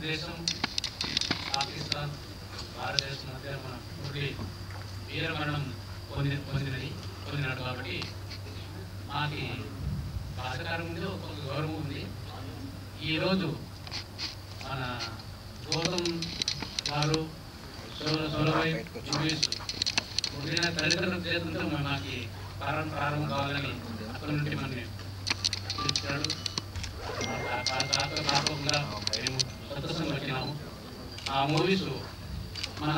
భారతదేశం పాకిస్తాన్ భారతదేశం మధ్య మన మురళి వీరమరణం పొందినాడు కాబట్టి మాకు బాధకారం ఉంది, ఒక గౌరవం ఉంది. ఈరోజు మన గౌతమ్ గారు సోలభాయ్ జూబీస్ పుట్టిన తల్లిదండ్రుల చేతులతో మాకు ప్రారంభం కావాలని అక్కడి నుండి మనం పిలిచాడు. కాకుండా మేము సంతోషంగా వచ్చినాము. ఆ మూవీస్ మన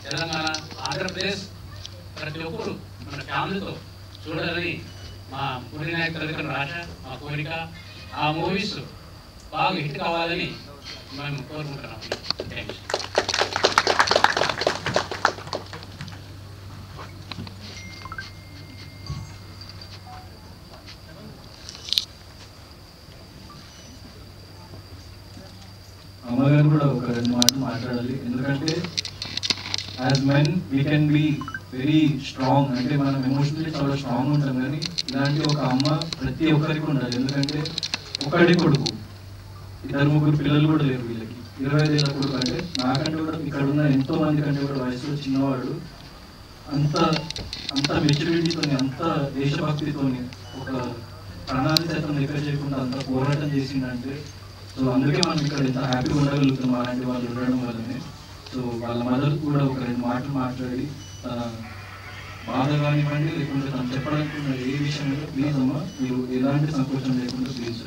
తెలంగాణ, ఆంధ్రప్రదేశ్ ప్రతి ఒక్కరు మన ఫ్యామిలీతో చూడాలని మా పురి నాయక్ తల్లిదండ్రుల ఆశ, మా కోరిక. ఆ మూవీస్ బాగా హిట్ కావాలని మేము కోరుకుంటున్నాము. Thank you. అమ్మగారు కూడా ఒక 2 మాటలు మాట్లాడాలి. ఎందుకంటే as men we can be very strong, అంటే మనం ఎమోషనల్లీ చాలా స్ట్రాంగ్ ఉంటాం. కానీ ఇలాంటి ఒక అమ్మ ప్రతి ఒక్కరికి ఉండాలి. ఎందుకంటే ఒకటి కొడుకు, 2-3 పిల్లలు కూడా లేరు వీళ్ళకి. 25 ఏళ్ళ కొడుకు అంటే నాకంటే కూడా ఇక్కడ ఉన్న ఎంతో మంది కంటే కూడా వయసులో చిన్నవాడు. అంత మెచ్యూరిటీతో, అంత దేశభక్తితో, ఒక ప్రణాళిక శాతం లెక్క చేయకుండా అంత పోరాటం చేసిందంటే, సో అందుకే మనం ఇక్కడ ఎంత హ్యాపీగా ఉండగలుగుతాం అలాంటి వాళ్ళు ఉండడం వల్లనే. సో వాళ్ళ మదర్ కూడా ఒక 2 మాటలు మాట్లాడి తన బాధ కానివ్వండి, లేకుంటే తను చెప్పాలనుకున్న ఏ విషయంలో ప్లీజ్ అమ్మ మీరు ఎలాంటి సంకోచం లేకుండా ప్లీజ్